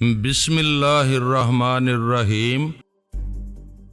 بسم اللہ الرحمن الرحیم۔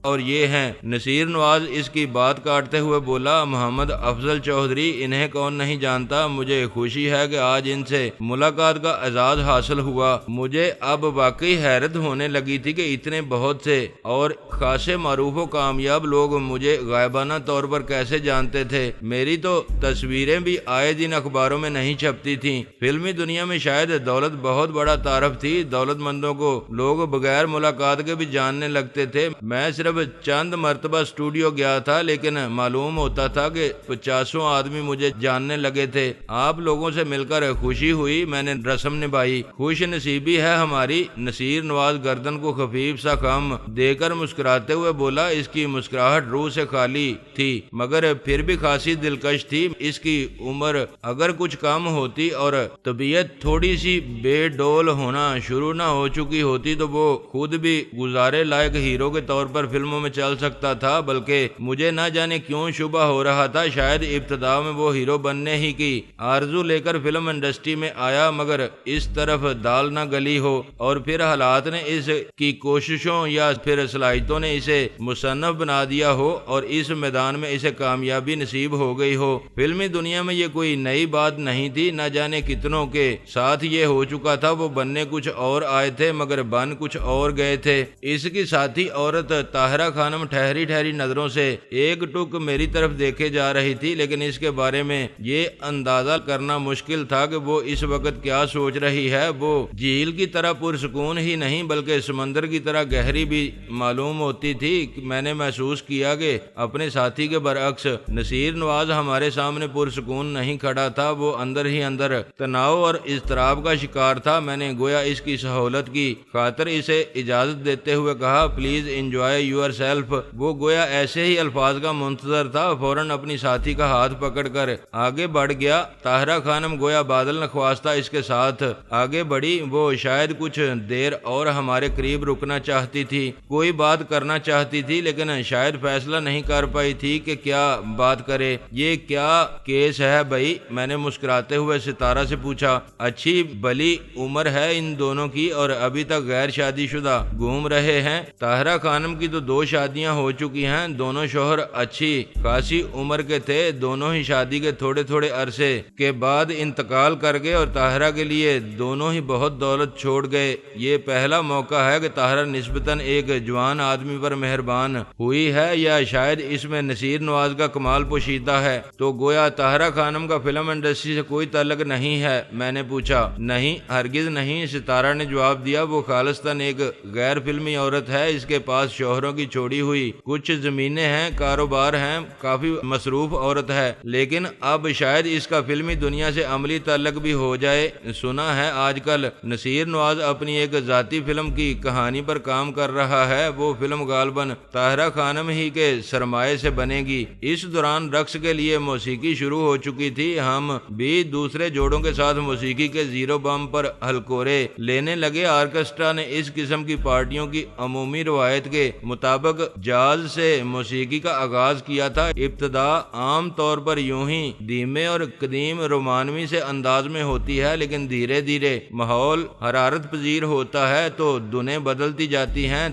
اور یہ ہیں نصیر نواز۔ اس کی بات کاٹتے ہوئے بولا، محمد افضل چودھری، انہیں کون نہیں جانتا؟ مجھے خوشی ہے کہ آج ان سے ملاقات کا اعزاز حاصل ہوا۔ مجھے اب واقعی حیرت ہونے لگی تھی کہ اتنے بہت سے اور خاصے معروف و کامیاب لوگ مجھے غائبانہ طور پر کیسے جانتے تھے۔ میری تو تصویریں بھی آئے دن اخباروں میں نہیں چھپتی تھیں۔ فلمی دنیا میں شاید دولت بہت بڑا تعارف تھی۔ دولت مندوں کو لوگ بغیر ملاقات کے بھی جاننے لگتے تھے۔ میں صرف چند مرتبہ اسٹوڈیو گیا تھا، لیکن معلوم ہوتا تھا کہ 50 آدمی مجھے جاننے لگے تھے۔ آپ لوگوں سے مل کر خوشی ہوئی، میں نے رسم نبھائی۔ خوش نصیبی ہے ہماری۔ نصیر نواز گردن کو خفیف سا خم دے کر مسکراتے ہوئے بولا۔ اس کی مسکراہٹ روح سے خالی تھی، مگر پھر بھی خاصی دلکش تھی۔ اس کی عمر اگر کچھ کم ہوتی اور طبیعت تھوڑی سی بے ڈول ہونا شروع نہ ہو چکی ہوتی تو وہ خود بھی گزارے لائق ہیرو کے طور پر فلموں میں چل سکتا تھا، بلکہ مجھے نہ جانے کیوں شبہ ہو رہا تھا شاید ابتدا میں وہ ہیرو بننے ہی کی آرزو لے کر فلم انڈسٹری میں آیا، مگر اس طرف دال نہ گلی ہو اور پھر حالات نے اس کی کوششوں یا پھر صلاحیتوں نے اسے مصنف بنا دیا ہو اور اس میدان میں اسے کامیابی نصیب ہو گئی ہو۔ فلمی دنیا میں یہ کوئی نئی بات نہیں تھی، نہ جانے کتنوں کے ساتھ یہ ہو چکا تھا۔ وہ بننے کچھ اور آئے تھے مگر بن کچھ اور گئے تھے۔ اس کی ساتھی عورت طاہرہ خانم ٹھہری ٹھہری نظروں سے ایک ٹک میری طرف دیکھے جا رہی تھی، لیکن اس کے بارے میں یہ اندازہ کرنا مشکل تھا کہ وہ اس وقت کیا سوچ رہی ہے۔ وہ جھیل کی طرح پرسکون ہی نہیں بلکہ سمندر کی طرح گہری بھی معلوم ہوتی تھی۔ میں نے محسوس کیا کہ اپنے ساتھی کے برعکس نصیر نواز ہمارے سامنے پرسکون نہیں کھڑا تھا، وہ اندر ہی اندر تناؤ اور اضطراب کا شکار تھا۔ میں نے گویا اس کی سہولت کی خاطر اسے اجازت دیتے ہوئے کہا، پلیز انجوائے یور سیلف۔ وہ گویا ایسے ہی الفاظ کا منتظر تھا، فوراً اپنی ساتھی کا ہاتھ پکڑ کر آگے بڑھ گیا۔ طاہرہ خانم گویا بادل نخواستہ اس کے ساتھ آگے بڑھی۔ وہ شاید کچھ دیر اور ہمارے قریب رکنا چاہتی تھی، کوئی بات کرنا چاہتی تھی، لیکن شاید فیصلہ نہیں کر پائی تھی کہ کیا بات کرے۔ یہ کیا کیس ہے بھائی؟ میں نے مسکراتے ہوئے ستارہ سے پوچھا۔ اچھی بلی عمر ہے ان دونوں کی اور ابھی تک غیر شادی شدہ گھوم رہے ہیں۔ طاہرہ خانم کی تو 2 شادیاں ہو چکی ہیں، دونوں شوہر اچھی خاصی عمر کے تھے، دونوں ہی شادی کے تھوڑے تھوڑے عرصے کے بعد انتقال کر گئے اور طاہرہ کے لیے دونوں ہی بہت دولت چھوڑ گئے۔ یہ پہلا موقع ہے کہ طاہرہ نسبتاً ایک جوان آدمی پر مہربان ہوئی ہے، یا شاید اس میں نصیر نواز کا کمال پوشیدہ ہے۔ تو گویا طاہرہ خانم کا فلم انڈسٹری سے کوئی تعلق نہیں ہے؟ میں نے پوچھا۔ نہیں، ہرگز نہیں، ستارہ نے جواب دیا۔ وہ خالصتاً ایک غیر فلمی عورت ہے، اس کے پاس شوہروں کی چھوڑی ہوئی کچھ زمینیں ہیں، کاروبار ہیں، کافی مصروف عورت ہے، لیکن اب شاید اس کا فلمی دنیا سے عملی تعلق بھی ہو جائے۔ سنا ہے آج کل نصیر نواز اپنی ایک ذاتی فلم کی کہانی پر کام کر رہا ہے، وہ فلم غالباً طاہرہ خانم ہی کے سرمایے سے بنے گی۔ اس دوران رقص کے لیے موسیقی شروع ہو چکی تھی، ہم بھی دوسرے جوڑوں کے ساتھ موسیقی کے زیرو بم پر ہلکورے لینے لگے۔ آرکسٹرا نے اس قسم کی پارٹیوں کی عمومی روایت کے مطابق جاز سے موسیقی کا آغاز کیا تھا۔ ابتدا عام طور پر یوں ہی دھیمے اور قدیم رومانوی سے انداز میں ہوتی ہے، لیکن دھیرے دھیرے ماحول حرارت پذیر ہوتا ہے تو دھنیں بدلتی جاتی ہیں،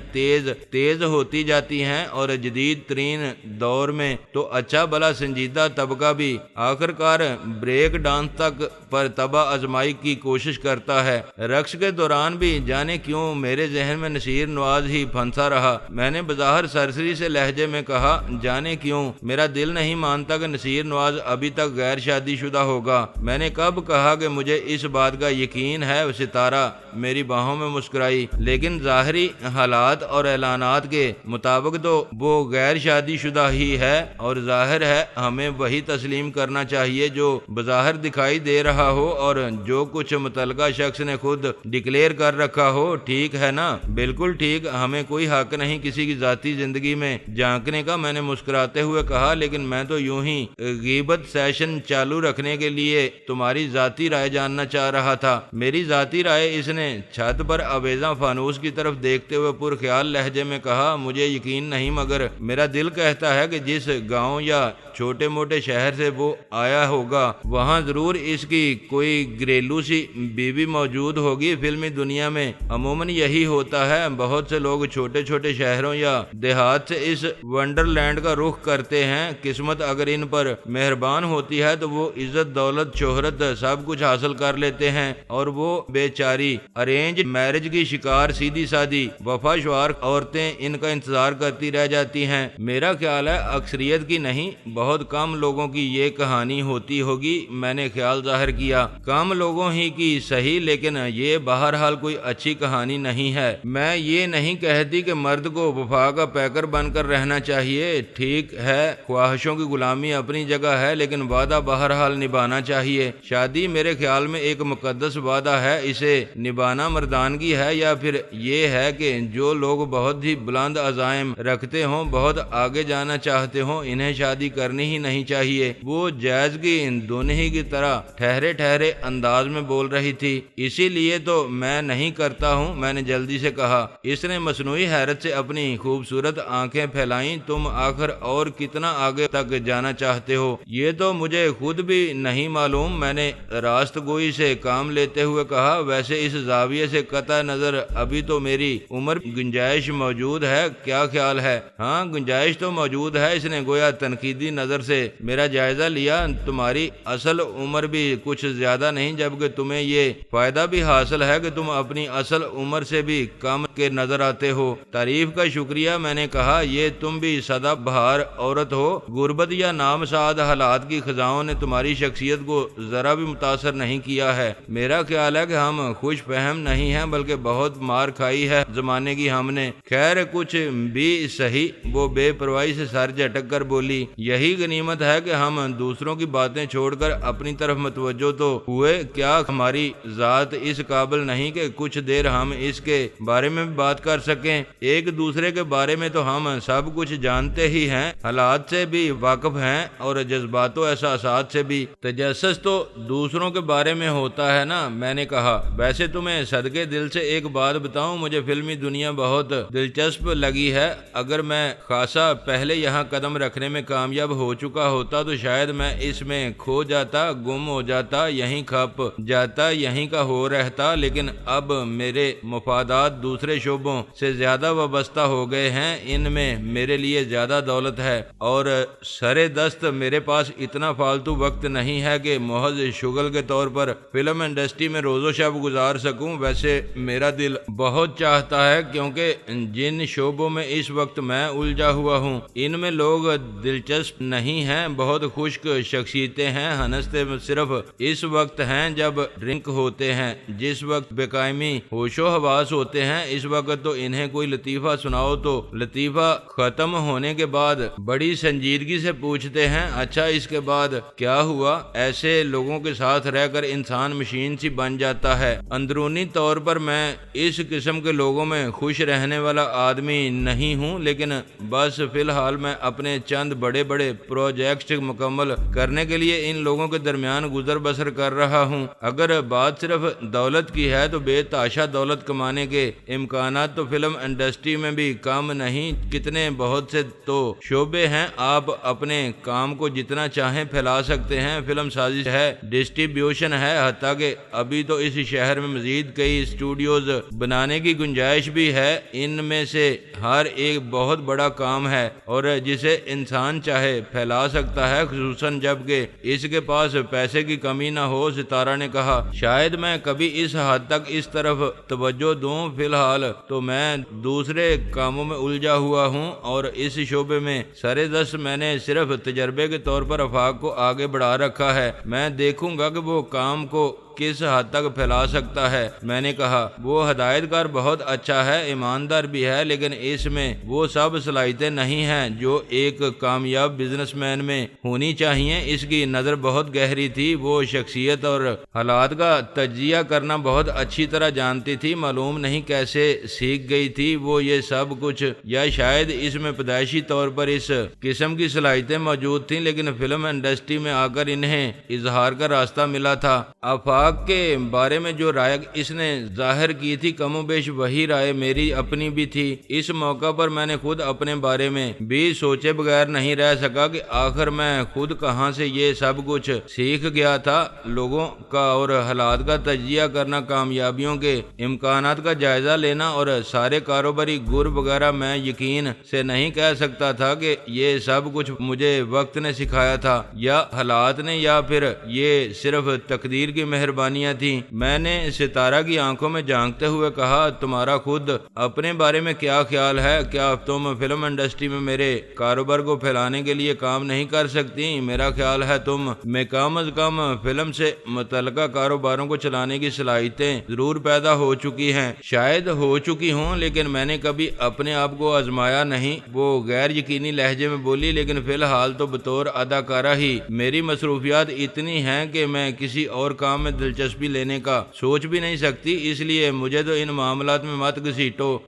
تیز ہوتی جاتی ہیں، اور جدید ترین دور میں تو اچھا بلا سنجیدہ طبقہ بھی آخرکار بریک ڈانس تک پر طبع آزمائی کی کوشش کرتا ہے۔ رقص کے دوران بھی جانے کیوں میرے ذہن میں نصیر نواز ہی پھنسا رہا۔ میں نے بظاہر سرسری سے لہجے میں کہا، جانے کیوں میرا دل نہیں مانتا کہ نصیر نواز ابھی تک غیر شادی شدہ ہوگا۔ میں نے کب کہا کہ مجھے اس بات کا یقین ہے؟ ستارہ میری باہوں میں مسکرائی۔ لیکن ظاہری حالات اور اعلانات کے مطابق تو وہ غیر شادی شدہ ہی ہے، اور ظاہر ہے ہمیں وہی تسلیم کرنا چاہیے جو بظاہر دکھائی دے رہا ہو اور جو کچھ متعلقہ شخص نے خود ڈکلیئر کر رکھا ہو۔ ٹھیک ہے نا؟ بالکل ٹھیک۔ ہمیں کوئی حق نہیں کسی کسی کی ذاتی زندگی میں جھانکنے کا؟ میں نے مسکراتے ہوئے کہا لیکن میں تو یوں ہی غیبت سیشن چالو رکھنے کے لیے تمہاری ذاتی رائے جاننا چاہ رہا تھا۔ میری ذاتی رائے؟ اس نے چھت پر آویزاں فانوس کی طرف دیکھتے ہوئے پرخیال لہجے میں کہا، مجھے یقین نہیں مگر میرا دل کہتا ہے کہ جس گاؤں یا چھوٹے موٹے شہر سے وہ آیا ہوگا وہاں ضرور اس کی کوئی گھریلو سی بیوی موجود ہوگی۔ فلمی دنیا میں عموماً یہی ہوتا ہے، بہت سے لوگ چھوٹے چھوٹے شہروں یا دیہات سے اس ونڈرلینڈ کا رخ کرتے ہیں۔ قسمت اگر ان پر مہربان ہوتی ہے تو وہ عزت، دولت، شہرت سب کچھ حاصل کر لیتے ہیں اور وہ بیچاری ارینج میرج کی شکار سیدھی سادی وفا شوار عورتیں ان کا انتظار کرتی رہ جاتی ہیں۔ میرا خیال ہے اکثریت کی نہیں، بہت کم لوگوں کی یہ کہانی ہوتی ہوگی۔ میں نے خیال ظاہر کیا، کم لوگوں ہی کی صحیح، لیکن یہ بہرحال کوئی اچھی کہانی نہیں ہے۔ میں یہ نہیں کہتی کہ مرد کو وفا کا پیکر بن کر رہنا چاہیے، ٹھیک ہے خواہشوں کی غلامی اپنی جگہ ہے، لیکن وعدہ بہرحال نبھانا چاہیے۔ شادی میرے خیال میں ایک مقدس وعدہ ہے، اسے نبھانا مردانگی ہے، یا پھر یہ ہے کہ جو لوگ بہت ہی بلند عزائم رکھتے ہوں، بہت آگے جانا چاہتے ہوں، انہیں شادی کرنی ہی نہیں چاہیے۔ وہ جائز کی دونہی کی طرح ٹھہرے ٹھہرے انداز میں بول رہی تھی۔ اسی لیے تو میں نہیں کرتا ہوں، میں نے جلدی سے کہا۔ اس نے مصنوعی حیرت سے اپنی خوبصورت آنکھیں پھیلائیں۔ تم آخر اور کتنا آگے تک جانا چاہتے ہو؟ یہ تو مجھے خود بھی نہیں معلوم، میں نے راست گوئی سے کام لیتے ہوئے کہا۔ ویسے اس زاویے سے قطع نظر ابھی تو میری عمر گنجائش موجود ہے، کیا خیال ہے؟ ہاں گنجائش تو موجود ہے، اس نے گویا تنقیدی نظر سے میرا جائزہ لیا۔ تمہاری اصل عمر بھی کچھ زیادہ نہیں، جبکہ تمہیں یہ فائدہ بھی حاصل ہے کہ تم اپنی اصل عمر سے بھی کم کے نظر آتے ہو۔ تعریف کا شکریہ، میں نے کہا۔ یہ تم بھی سدا بہار عورت ہو، غربت یا نامساعد حالات کی خزاؤں نے تمہاری شخصیت کو ذرا بھی متاثر نہیں کیا ہے۔ میرا خیال ہے کہ ہم خوش فہم نہیں ہیں، بلکہ بہت مار کھائی ہے زمانے کی ہم نے۔ خیر کچھ بھی صحیح، وہ بے پرواہی سے سر جھٹک کر بولی۔ یہی غنیمت ہے کہ ہم دوسروں کی باتیں چھوڑ کر اپنی طرف متوجہ تو ہوئے۔ کیا ہماری ذات اس قابل نہیں کہ کچھ دیر ہم اس کے بارے میں بھی بات کر سکیں؟ ایک دوسرے کے بارے میں تو ہم سب کچھ جانتے ہی ہیں، حالات سے بھی واقف ہیں اور جذبات و احساسات سے بھی۔ تجسس تو دوسروں کے بارے میں ہوتا ہے نا، میں نے کہا۔ ویسے تمہیں صدقے دل سے ایک بات بتاؤں، مجھے فلمی دنیا بہت دلچسپ لگی ہے۔ اگر میں خاصا پہلے یہاں قدم رکھنے میں کامیاب ہو چکا ہوتا تو شاید میں اس میں کھو جاتا، گم ہو جاتا، یہیں کھپ جاتا، یہیں کا ہو رہتا، لیکن اب میرے مفادات دوسرے شعبوں سے زیادہ وابستہ ہو گئے ہیں۔ ان میں میرے لیے زیادہ دولت ہے اور سرے دست میرے پاس اتنا فالتو وقت نہیں ہے کہ محض شغل کے طور پر فلم انڈسٹری میں روز و شب گزار سکوں۔ ویسے میرا دل بہت چاہتا ہے، کیونکہ جن شعبوں میں اس وقت میں الجھا ہوا ہوں ان میں لوگ دلچسپ نہیں ہیں، بہت خشک شخصیتیں ہیں، ہنستے صرف اس وقت ہیں جب ڈرنک ہوتے ہیں، جس وقت بے قائمی ہوش و حواس ہوتے ہیں اس وقت تو انہیں کوئی لطیفہ سناؤ تو لطیفہ ختم ہونے کے بعد بڑی سنجیدگی سے پوچھتے ہیں، اچھا اس کے بعد کیا ہوا؟ ایسے لوگوں کے ساتھ رہ کر انسان مشین سی بن جاتا ہے۔ اندرونی طور پر میں اس قسم کے لوگوں میں خوش رہنے والا آدمی نہیں ہوں، لیکن بس فی الحال میں اپنے چند بڑے بڑے پروجیکٹس مکمل کرنے کے لیے ان لوگوں کے درمیان گزر بسر کر رہا ہوں۔ اگر بات صرف دولت کی ہے تو بے تحاشا دولت کمانے کے امکانات تو فلم انڈسٹری میں بھی کم نہیں، کتنے بہت سے تو شعبے ہیں، آپ اپنے کام کو جتنا چاہیں پھیلا سکتے ہیں۔ فلم سازی ہے، ڈسٹریبیوشن ہے، حتیٰ کہ ابھی تو اس شہر میں مزید کئی اسٹوڈیوز بنانے کی گنجائش بھی ہے۔ ان میں سے ہر ایک بہت بڑا کام ہے اور جسے انسان چاہے پھیلا سکتا ہے، خصوصاً جب کہ اس کے پاس پیسے کی کمی نہ ہو۔ ستارہ نے کہا، شاید میں کبھی اس حد تک اس طرف توجہ دوں، فی الحال تو میں دوسرے کاموں میں الجھا ہوا ہوں اور اس شعبے میں سرے دست میں نے صرف تجربے کے طور پر آفاق کو آگے بڑھا رکھا ہے۔ میں دیکھوں گا کہ وہ کام کو کس حد تک پھیلا سکتا ہے؟ میں نے کہا وہ ہدایت کار بہت اچھا ہے، ایماندار بھی ہے، لیکن اس میں وہ سب صلاحیتیں نہیں ہیں جو ایک کامیاب بزنس مین میں ہونی چاہیے۔ اس کی نظر بہت گہری تھی، وہ شخصیت اور حالات کا تجزیہ کرنا بہت اچھی طرح جانتی تھی، معلوم نہیں کیسے سیکھ گئی تھی وہ یہ سب کچھ، یا شاید اس میں پیدائشی طور پر اس قسم کی صلاحیتیں موجود تھیں، لیکن فلم انڈسٹری میں آ کر انہیں اظہار کا راستہ ملا تھا۔ آفاق کے بارے میں جو رائے اس نے ظاہر کی تھی کم و بیش وہی رائے میری اپنی بھی تھی۔ اس موقع پر میں نے خود اپنے بارے میں بھی سوچے بغیر نہیں رہ سکا کہ آخر میں خود کہاں سے یہ سب کچھ سیکھ گیا تھا۔ لوگوں کا اور حالات کا تجزیہ کرنا، کامیابیوں کے امکانات کا جائزہ لینا اور سارے کاروباری گر وغیرہ، میں یقین سے نہیں کہہ سکتا تھا کہ یہ سب کچھ مجھے وقت نے سکھایا تھا یا حالات نے، یا پھر یہ صرف تقدیر کی مہربانیاں تھیں۔ میں نے ستارہ کی آنکھوں میں جھانکتے ہوئے کہا تمہارا خود اپنے بارے میں کیا خیال ہے؟ کیا تم فلم انڈسٹری میں میرے کاروبار کو پھیلانے کے لیے کام نہیں کر سکتی؟ میرا خیال ہے تم میں کم از کم فلم سے متعلقہ کاروباروں کو چلانے کی صلاحیتیں ضرور پیدا ہو چکی ہیں، شاید ہو چکی ہوں، لیکن میں نے کبھی اپنے آپ کو آزمایا نہیں۔ وہ غیر یقینی لہجے میں بولی، لیکن فی الحال تو بطور اداکارہ ہی میری مصروفیات اتنی ہیں کہ میں کسی اور کام میں دلچسپی لینے کا سوچ بھی نہیں سکتی، اس لیے مجھے تو ان معاملات میں مت گھسیٹو۔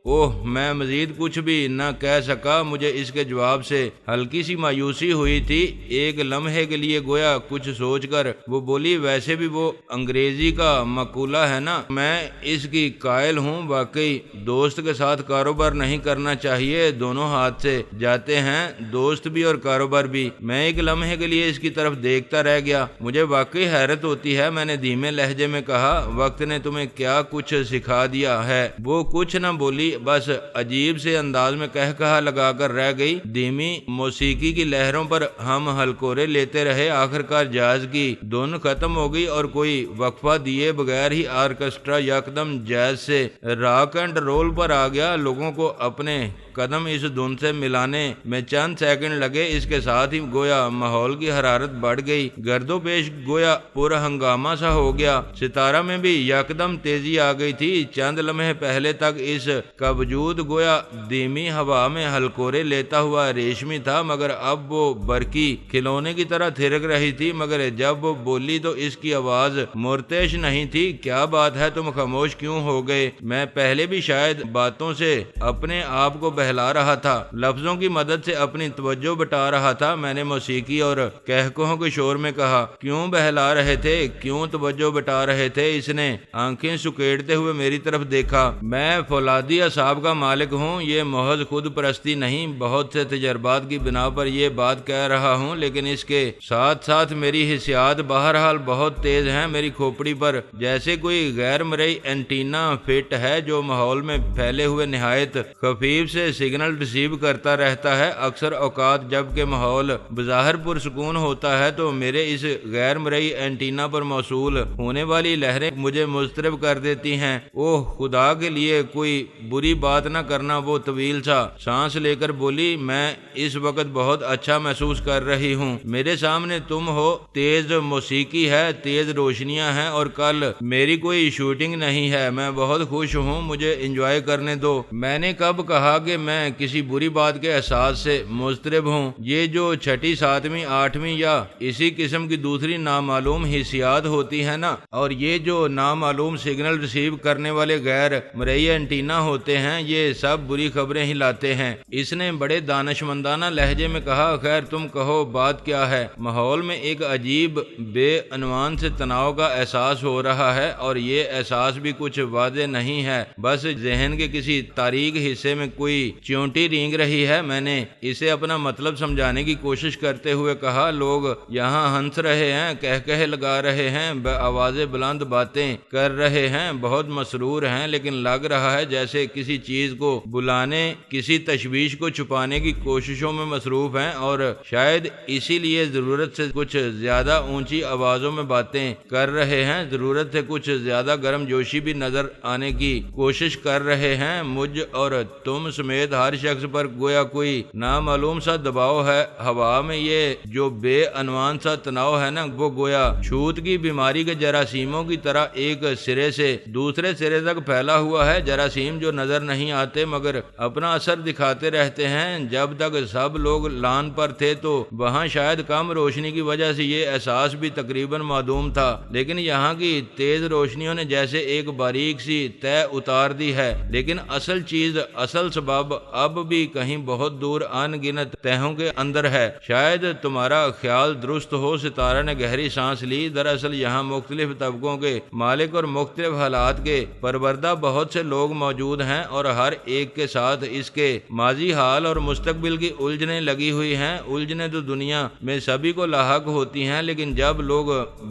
میں مزید کچھ بھی نہ کہہ سکا۔ مجھے اس کے جواب سے ہلکی سی مایوسی ہوئی تھی۔ ایک لمحے کے لیے گویا کچھ سوچ کر وہ بولی ویسے بھی وہ انگریزی کا مقولہ ہے نا، میں اس کی قائل ہوں، واقعی دوست کے ساتھ کاروبار نہیں کرنا چاہیے، دونوں ہاتھ سے جاتے ہیں، دوست بھی اور کاروبار بھی۔ میں ایک لمحے کے لیے اس کی طرف دیکھتا رہ گیا۔ مجھے واقعی حیرت ہوتی ہے، میں نے دھیمے لہجے میں کہا، وقت نے تمہیں کیا کچھ سکھا دیا ہے؟ وہ کچھ نہ بولی، بس عجیب سے انداز میں کہا لگا کر رہ گئی۔ دھیمی موسیقی کی لہروں پر ہم ہلکورے لیتے رہے، آخرکار جاز کی دھن ختم ہو گئی اور کوئی وقفہ دیے بغیر ہی آرکسٹرا یکدم جاز سے راک اینڈ رول پر آ گیا۔ لوگوں کو اپنے قدم اس دھن سے ملانے میں چند سیکنڈ لگے، اس کے ساتھ ہی گویا ماحول کی حرارت بڑھ گئی، گرد و پیش گویا پورا ہنگامہ سا ہو گیا۔ ستارہ میں بھی یکدم تیزی آ گئی تھی۔ چند لمحے پہلے تک اس کا وجود گویا دھیمی ہوا میں ہلکورے لیتا ہوا ریشمی تھا، مگر اب وہ برقی کھلونے کی طرح تھرک رہی تھی۔ مگر جب وہ بولی تو اس کی آواز مرتعش نہیں تھی۔ کیا بات ہے، تم خاموش کیوں ہو گئے؟ میں پہلے بھی شاید باتوں سے اپنے آپ کو بہلا رہا تھا، لفظوں کی مدد سے اپنی توجہ بٹا رہا تھا۔ میں نے موسیقی اور کہکہوں کے شور میں کہا، کیوں بہلا رہے تھے، کیوں توجہ بٹا رہے تھے؟ اس نے آنکھیں سکیڑتے ہوئے میری طرف دیکھا۔ میں فولادی اعصاب کا مالک ہوں، یہ محض خود پرستی نہیں، بہت سے تجربات کی بنا پر یہ بات کہہ رہا ہوں، لیکن اس کے ساتھ ساتھ میری حسیات بہرحال بہت تیز ہیں۔ میری کھوپڑی پر جیسے کوئی غیر مرئی اینٹینا فٹ ہے جو ماحول میں پھیلے ہوئے نہایت خفیف سے سگنل ریسیو کرتا رہتا ہے۔ اکثر اوقات جب کہ ماحول بظاہر پرسکون ہوتا ہے تو میرے اس غیر مرئی اینٹینا پر موصول ہونے والی لہریں مجھے مضطرب کر دیتی ہیں۔ اوہ خدا کے لیے کوئی بری بات نہ کرنا۔ وہ طویل سا سانس لے کر بولی، میں اس وقت بہت اچھا محسوس کر رہی ہوں۔ میرے سامنے تم ہو، تیز موسیقی ہے، تیز روشنیاں ہیں اور کل میری کوئی شوٹنگ نہیں ہے۔ میں بہت خوش ہوں، مجھے انجوائے کرنے دو۔ میں نے کب کہا کہ میں کسی بری بات کے احساس سے مضطرب ہوں؟ یہ جو چھٹی، ساتویں، آٹھویں یا اسی قسم کی دوسری نامعلوم حسیات ہوتی ہیں نا، اور یہ جو نامعلوم سگنل ریسیو کرنے والے غیر مرئی اینٹینا ہوتے ہیں، یہ سب بری خبریں ہی لاتے ہیں۔ اس نے بڑے دانشمندانہ لہجے میں کہا، خیر تم کہو بات کیا ہے؟ ماحول میں ایک عجیب بے عنوان سے تناؤ کا احساس ہو رہا ہے، اور یہ احساس بھی کچھ واضح نہیں ہے، بس ذہن کے کسی تاریک حصے میں کوئی چیونٹی رینگ رہی ہے۔ میں نے اسے اپنا مطلب سمجھانے کی کوشش کرتے ہوئے کہا، لوگ یہاں ہنس رہے ہیں، کہکہے لگا رہے ہیں، آوازیں بلند باتیں کر رہے ہیں، بہت مسرور ہیں، لیکن لگ رہا ہے جیسے کسی چیز کو بلانے، کسی تشویش کو چھپانے کی کوششوں میں مصروف ہیں، اور شاید اسی لیے ضرورت سے کچھ زیادہ اونچی آوازوں میں باتیں کر رہے ہیں، ضرورت سے کچھ زیادہ گرم جوشی بھی نظر آنے کی کوشش کر رہے ہیں۔ مجھ اور تم سمیت ہر شخص پر گویا کوئی نامعلوم سا دباؤ ہے۔ ہوا میں یہ جو بے عنوان سا تناؤ ہے نا، وہ گویا چھوت کی بیماری کے جراثیموں کی طرح ایک سرے سے دوسرے سرے تک پھیلا ہوا ہے، جراثیم جو نظر نہیں آتے مگر اپنا اثر دکھاتے رہتے ہیں۔ جب تک سب لوگ لان پر تھے تو وہاں شاید کم روشنی کی وجہ سے یہ احساس بھی تقریباً معدوم تھا، لیکن یہاں کی تیز روشنیوں نے جیسے ایک باریک سی طے اتار دی ہے، لیکن اصل چیز، اصل سبب اب بھی کہیں بہت دور ان گنت تہوں کے اندر ہے۔ شاید تمہارا خیال درست ہو۔ ستارہ نے گہری سانس لی۔ دراصل یہاں مختلف طبقوں کے مالک اور مختلف حالات کے پروردہ بہت سے لوگ موجود ہیں، اور ہر ایک کے ساتھ اس کے ماضی، حال اور مستقبل کی الجھنیں لگی ہوئی ہیں۔ الجھنیں تو دنیا میں سبھی کو لاحق ہوتی ہیں، لیکن جب لوگ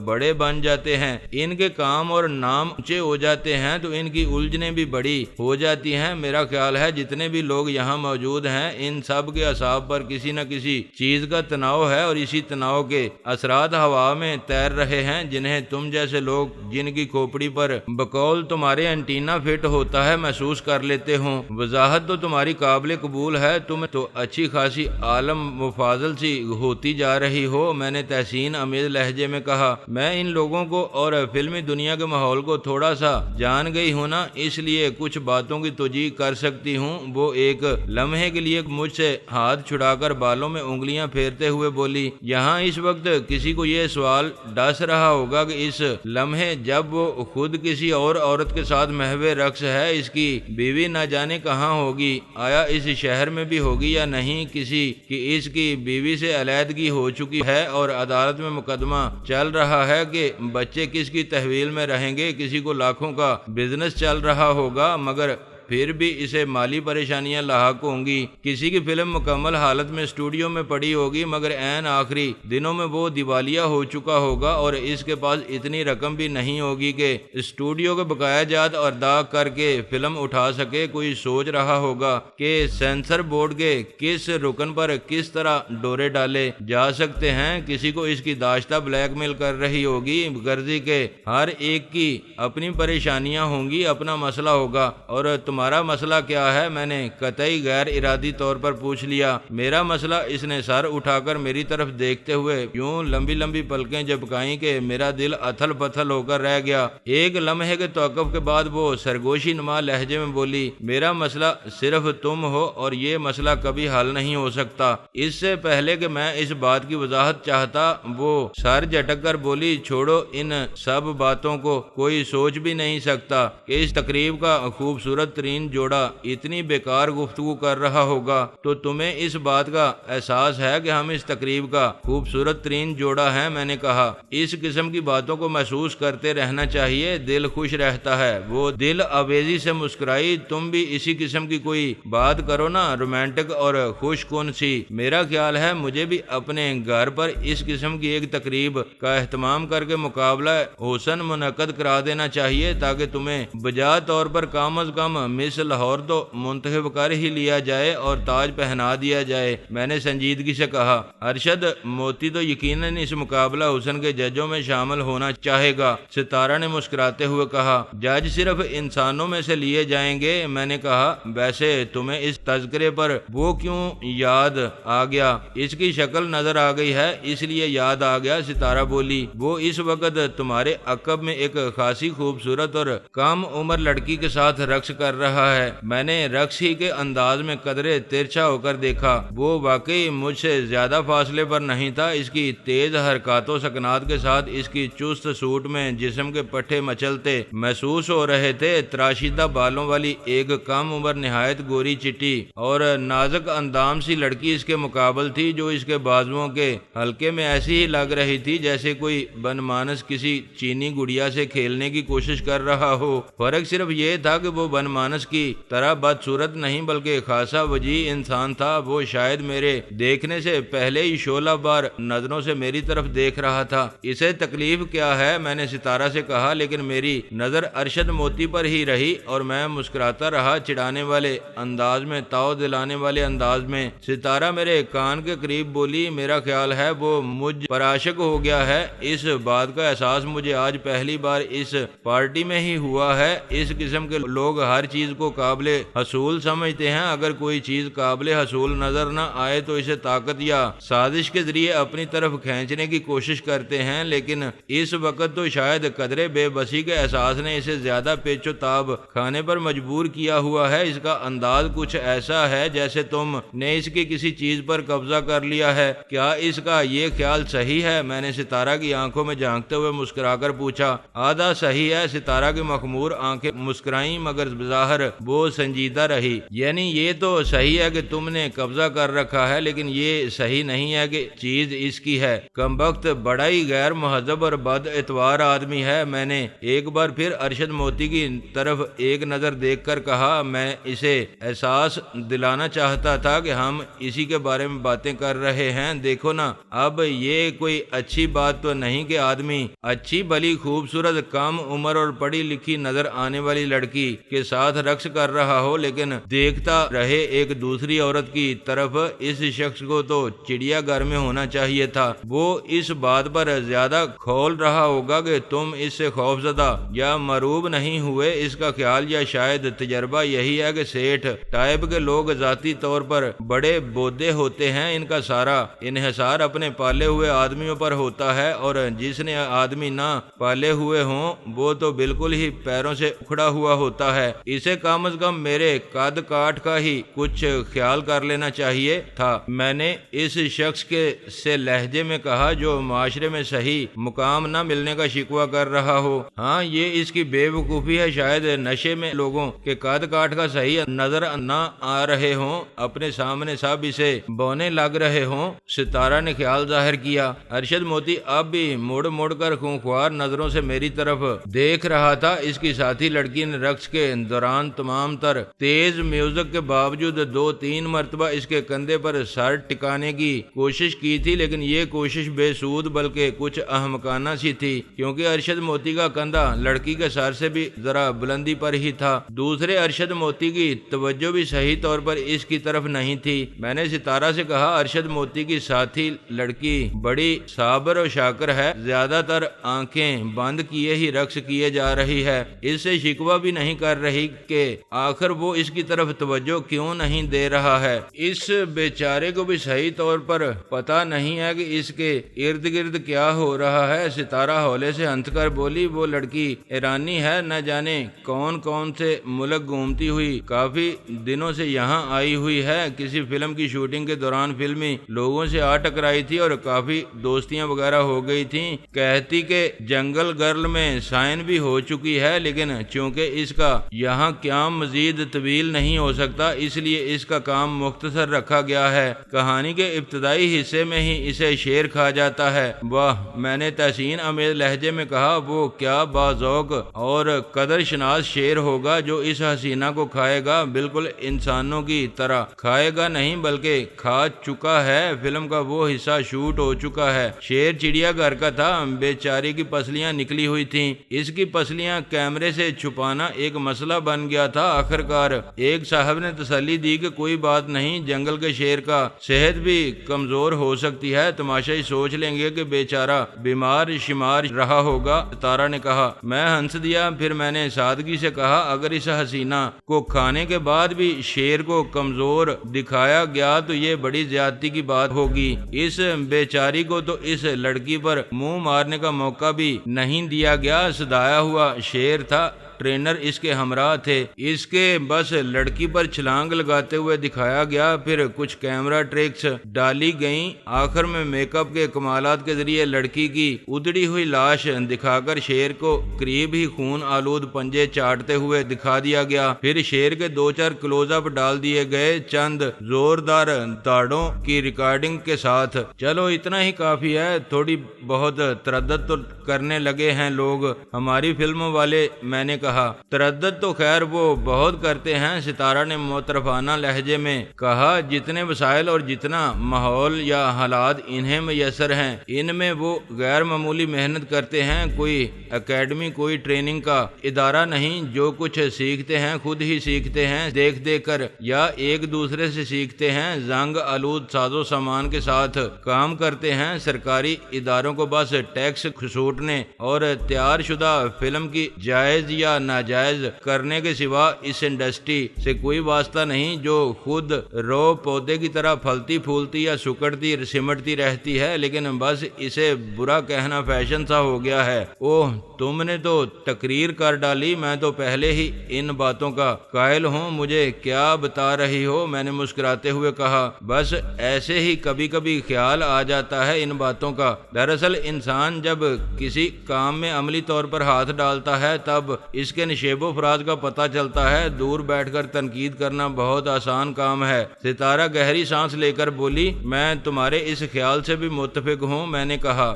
بڑے بن جاتے ہیں، ان کے کام اور نام اونچے ہو جاتے ہیں تو ان کی الجھنیں بھی بڑی ہو جاتی ہیں۔ میرا خیال ہے جتنے بھی لوگ یہاں موجود ہیں ان سب کے اعصاب پر کسی نہ کسی چیز کا تناؤ ہے، اور اسی تناؤ کے اثرات ہوا میں تیر رہے ہیں، جنہیں تم جیسے لوگ جن کی کھوپڑی پر بقول تمہارے انٹینا فٹ ہوتا ہے محسوس کر لیتے ہوں۔ وضاحت تو تمہاری قابل قبول ہے، تم تو اچھی خاصی عالم مفاضل سی ہوتی جا رہی ہو۔ میں نے تحسین امیز لہجے میں کہا، میں ان لوگوں کو اور فلمی دنیا کے ماحول کو تھوڑا سا جان گئی ہوں نا، اس لیے کچھ باتوں کی توجیہ کر سکتی ہوں۔ وہ ایک لمحے کے لیے مجھ سے ہاتھ چھڑا کر بالوں میں انگلیاں پھیرتے ہوئے بولی، یہاں اس وقت کسی کو یہ سوال ڈس رہا ہوگا کہ اس لمحے جب وہ خود کسی اور عورت کے ساتھ محو رقص ہے، اس کی بیوی نہ جانے کہاں ہوگی، آیا اس شہر میں بھی ہوگی یا نہیں، کسی کی اس کی بیوی سے علیحدگی ہو چکی ہے اور عدالت میں مقدمہ چل رہا ہے کہ بچے کس کی تحویل میں رہیں گے، کسی کو لاکھوں کا بزنس چل رہا ہوگا مگر پھر بھی اسے مالی پریشانیاں لاحق ہوں گی، کسی کی فلم مکمل حالت میں اسٹوڈیو میں پڑی ہوگی مگر عین آخری دنوں میں وہ دیوالیہ ہو چکا ہوگا اور اس کے پاس اتنی رقم بھی نہیں ہوگی کہ اسٹوڈیو کے بقایا جات ادا کر کے فلم اٹھا سکے۔ کوئی سوچ رہا ہوگا کہ سینسر بورڈ کے کس رکن پر کس طرح ڈورے ڈالے جا سکتے ہیں، کسی کو اس کی داشتہ بلیک میل کر رہی ہوگی، غرضی کے ہر ایک کی اپنی پریشانیاں ہوں گی، اپنا مسئلہ ہوگا۔ اور تمہارا مسئلہ کیا ہے؟ میں نے قطعی غیر ارادی طور پر پوچھ لیا۔ میرا مسئلہ، اس نے سر اٹھا کر میری طرف دیکھتے ہوئے یوں لمبی لمبی پلکیں جھپکائیں کہ میرا دل اتھل پتھل ہو کر رہ گیا۔ ایک لمحے کے توقف کے بعد وہ سرگوشی نما لہجے میں بولی، میرا مسئلہ صرف تم ہو اور یہ مسئلہ کبھی حل نہیں ہو سکتا۔ اس سے پہلے کہ میں اس بات کی وضاحت چاہتا، وہ سر جھٹک کر بولی، چھوڑو ان سب باتوں کو، کوئی سوچ بھی نہیں سکتا کہ اس تقریب کا خوبصورت ترین جوڑا اتنی بیکار گفتگو کر رہا ہوگا۔ تو تمہیں اس بات کا احساس ہے کہ ہم اس تقریب کا خوبصورت ترین جوڑا ہیں؟ میں نے کہا، اس قسم کی باتوں کو محسوس کرتے رہنا چاہیے، دل خوش رہتا ہے۔ وہ دل آویزی سے مسکرائی، تم بھی اسی قسم کی کوئی بات کرو نا، رومانٹک اور خوش کن سی۔ میرا خیال ہے مجھے بھی اپنے گھر پر اس قسم کی ایک تقریب کا اہتمام کر کے مقابلہ حسن منعقد کرا دینا چاہیے تاکہ تمہیں بجا طور پر کم از کم مس لاہور تو منتخب کر ہی لیا جائے اور تاج پہنا دیا جائے۔ میں نے سنجیدگی سے کہا، ارشد موتی تو یقیناً اس مقابلہ حسن کے ججوں میں شامل ہونا چاہے گا۔ ستارہ نے مسکراتے ہوئے کہا، جج صرف انسانوں میں سے لیے جائیں گے۔ میں نے کہا، ویسے تمہیں اس تذکرے پر وہ کیوں یاد آ گیا؟ اس کی شکل نظر آ گئی ہے اس لیے یاد آ گیا، ستارہ بولی۔ وہ اس وقت تمہارے عقب میں ایک خاصی خوبصورت اور کم عمر لڑکی کے ساتھ رقص کر رہا ہے۔ میں نے رقص ہی کے انداز میں قدرے ترچھا ہو کر دیکھا۔ وہ واقعی مجھ سے زیادہ فاصلے پر نہیں تھا۔ اس کی تیز حرکات و سکنات کے ساتھ اس کی چست سوٹ میں جسم کے پٹھے مچلتے محسوس ہو رہے تھے۔ تراشیدہ بالوں والی ایک کم عمر نہایت گوری چٹی اور نازک اندام سی لڑکی اس کے مقابل تھی، جو اس کے بازوؤں کے حلقے میں ایسی ہی لگ رہی تھی جیسے کوئی بن مانس کسی چینی گڑیا سے کھیلنے کی کوشش کر رہا ہو۔ فرق صرف یہ تھا کہ وہ بن مانس کی طرح بدصورت نہیں بلکہ خاصا وجیح انسان تھا۔ وہ شاید میرے دیکھنے سے پہلے ہی شعلہ بار نظروں سے میری طرف دیکھ رہا تھا۔ اسے تکلیف کیا ہے؟ میں نے ستارہ سے کہا، لیکن میری نظر ارشد موتی پر ہی رہی اور میں مسکراتا رہا، چڑھانے والے انداز میں، تاؤ دلانے والے انداز میں۔ ستارہ میرے کان کے قریب بولی، میرا خیال ہے وہ مجھ پر عاشق ہو گیا ہے۔ اس بات کا احساس مجھے آج پہلی بار اس پارٹی میں ہی ہوا ہے۔ اس قسم کے لوگ ہر چیز چیز کو قابل حصول سمجھتے ہیں۔ اگر کوئی چیز قابل حصول نظر نہ آئے تو اسے طاقت یا سازش کے ذریعے اپنی طرف کھینچنے کی کوشش کرتے ہیں، لیکن اس وقت تو شاید قدرے بے بسی کے احساس نے اسے زیادہ پیچ و تاب کھانے پر مجبور کیا ہوا ہے۔ اس کا انداز کچھ ایسا ہے جیسے تم نے اس کی کسی چیز پر قبضہ کر لیا ہے۔ کیا اس کا یہ خیال صحیح ہے؟ میں نے ستارہ کی آنکھوں میں جھانکتے ہوئے مسکرا کر پوچھا۔ آدھا صحیح ہے، ستارہ کی مخمور آنکھیں مسکرائیں مگر بظاہر وہ سنجیدہ رہی۔ یعنی یہ تو صحیح ہے کہ تم نے قبضہ کر رکھا ہے، لیکن یہ صحیح نہیں ہے کہ چیز اس کی ہے۔ کمبخت بڑا ہی غیر مہذب اور بد اعتبار آدمی ہے۔ میں نے ایک بار پھر ارشد موتی کی طرف ایک نظر دیکھ کر کہا، میں اسے احساس دلانا چاہتا تھا کہ ہم اسی کے بارے میں باتیں کر رہے ہیں۔ دیکھو نا، اب یہ کوئی اچھی بات تو نہیں کہ آدمی اچھی بھلی خوبصورت کم عمر اور پڑھی لکھی نظر آنے والی لڑکی کے ساتھ رقص کر رہا ہو، لیکن دیکھتا رہے ایک دوسری عورت کی طرف۔ اس شخص کو تو چڑیا گھر میں ہونا چاہیے تھا۔ وہ اس بات پر زیادہ کھول رہا ہوگا کہ تم اس سے خوفزدہ یا مرعوب نہیں ہوئے۔ اس کا خیال یا شاید تجربہ یہی ہے کہ سیٹھ ٹائپ کے لوگ ذاتی طور پر بڑے بودے ہوتے ہیں۔ ان کا سارا انحصار اپنے پالے ہوئے آدمیوں پر ہوتا ہے، اور جس نے آدمی نہ پالے ہوئے ہوں وہ تو بالکل ہی پیروں سے اکھڑا ہوا ہوتا ہے۔ اسے کم از کم میرے قد کاٹ کا ہی کچھ خیال کر لینا چاہیے تھا۔ میں نے اس شخص سے لہجے میں کہا جو معاشرے میں صحیح مقام نہ ملنے کا شکوہ کر رہا ہو۔ ہاں، یہ اس کی بے وقوفی ہے، شاید نشے میں لوگوں کے قد کاٹ کا صحیح نظر نہ آ رہے ہوں، اپنے سامنے سب اسے بونے لگ رہے ہوں۔ ستارہ نے خیال ظاہر کیا۔ ارشد موتی اب بھی مڑ مڑ کر خونخوار نظروں سے میری طرف دیکھ رہا تھا۔ اس کی ساتھی لڑکی نے رقص کے دوران تمام تر تیز میوزک کے باوجود 2-3 مرتبہ اس کے کندھے پر سر ٹکانے کی کوشش کی تھی، لیکن یہ کوشش بے سود بلکہ کچھ احمقانہ سی تھی، کیونکہ ارشد موتی کا کندھا لڑکی کے سر سے بھی ذرا بلندی پر ہی تھا۔ دوسرے ارشد موتی کی توجہ بھی صحیح طور پر اس کی طرف نہیں تھی۔ میں نے ستارہ سے کہا، ارشد موتی کی ساتھی لڑکی بڑی صابر و شاکر ہے، زیادہ تر آنکھیں بند کیے ہی رقص کیے جا رہی ہے۔ اس سے شکوہ بھی نہیں کر رہی کہ آخر وہ اس کی طرف توجہ کیوں نہیں دے رہا ہے۔ اس بیچارے کو بھی صحیح طور پر پتہ نہیں ہے کہ اس کے ارد گرد کیا ہو رہا ہے۔ ستارہ ہولے سے ہنس کر بولی، وہ لڑکی ایرانی ہے، نہ جانے کون کون سے ملک گھومتی ہوئی کافی دنوں سے یہاں آئی ہوئی ہے۔ کسی فلم کی شوٹنگ کے دوران فلمی لوگوں سے آ ٹکرائی تھی اور کافی دوستیاں وغیرہ ہو گئی تھیں۔ کہتی کہ جنگل گرل میں سائن بھی ہو چکی ہے، لیکن چونکہ اس کا یہاں قیام مزید طویل نہیں ہو سکتا، اس لیے اس کا کام مختصر رکھا گیا ہے۔ کہانی کے ابتدائی حصے میں ہی اسے شیر کھا جاتا ہے۔ واہ، میں نے تحسین آمیز لہجے میں کہا، وہ کیا باذوق اور قدر شناس شیر ہوگا جو اس حسینہ کو کھائے گا۔ بالکل انسانوں کی طرح کھائے گا نہیں بلکہ کھا چکا ہے۔ فلم کا وہ حصہ شوٹ ہو چکا ہے۔ شیر چڑیا گھر کا تھا، بیچاری کی پسلیاں نکلی ہوئی تھیں۔ اس کی پسلیاں کیمرے سے چھپانا ایک مسئلہ بن گیا تھا۔ آخرکار ایک صاحب نے تسلی دی کہ کوئی بات نہیں، جنگل کے شیر کا صحت بھی کمزور ہو سکتی ہے، تماشائی سوچ لیں گے کہ بیچارہ بیمار شمار رہا ہوگا۔ ستارہ نے کہا۔ میں ہنس دیا، پھر میں نے سادگی سے کہا، اگر اس حسینہ کو کھانے کے بعد بھی شیر کو کمزور دکھایا گیا تو یہ بڑی زیادتی کی بات ہوگی۔ اس بیچاری کو تو اس لڑکی پر منہ مارنے کا موقع بھی نہیں دیا گیا۔ صدایا ہوا شیر تھا، ٹرینر اس کے ہمراہ تھے، اس کے بس لڑکی پر چھلانگ لگاتے ہوئے دکھایا گیا، پھر کچھ کیمرہ ٹریکس ڈالی گئیں، آخر میں میک اپ کے کمالات کے ذریعے لڑکی کی ادڑی ہوئی لاش دکھا کر شیر کو قریب ہی خون آلود پنجے چاٹتے ہوئے دکھا دیا گیا، پھر شیر کے 2-4 کلوز اپ ڈال دیے گئے چند زوردار داڑوں کی ریکارڈنگ کے ساتھ۔ چلو اتنا ہی کافی ہے، تھوڑی بہت تردد تو کرنے لگے ہیں لوگ ہماری فلموں والے، میں نے کہا۔ تردد تو خیر وہ بہت کرتے ہیں، ستارہ نے معترفانہ لہجے میں کہا، جتنے وسائل اور جتنا ماحول یا حالات انہیں میسر ہیں ان میں وہ غیر معمولی محنت کرتے ہیں۔ کوئی اکیڈمی، کوئی ٹریننگ کا ادارہ نہیں، جو کچھ سیکھتے ہیں خود ہی سیکھتے ہیں دیکھ دیکھ کر یا ایک دوسرے سے سیکھتے ہیں، زنگ آلود ساز و سامان کے ساتھ کام کرتے ہیں۔ سرکاری اداروں کو بس ٹیکس کھسوٹنے اور تیار شدہ فلم کی جائز یا یا ناجائز کرنے کے سوا اس انڈسٹری سے کوئی واسطہ نہیں جو خود رو پودے کی طرح پھلتی پھولتی یا سکڑتی سمٹتی رہتی ہے، لیکن بس اسے برا کہنا فیشن سا ہو گیا ہے۔ اوہ تم نے تو تقریر کر ڈالی، میں تو پہلے ہی ان باتوں کا قائل ہوں، مجھے کیا بتا رہی ہو؟ میں نے مسکراتے ہوئے کہا، بس ایسے ہی کبھی کبھی خیال آ جاتا ہے ان باتوں کا۔ دراصل انسان جب کسی کام میں عملی طور پر ہاتھ ڈالتا ہے تب اس کے نشیب و فراز کا پتہ چلتا ہے، دور بیٹھ کر تنقید کرنا بہت آسان کام ہے۔ ستارہ گہری سانس لے کر بولی، میں تمہارے اس خیال سے بھی متفق ہوں۔ میں نے کہا،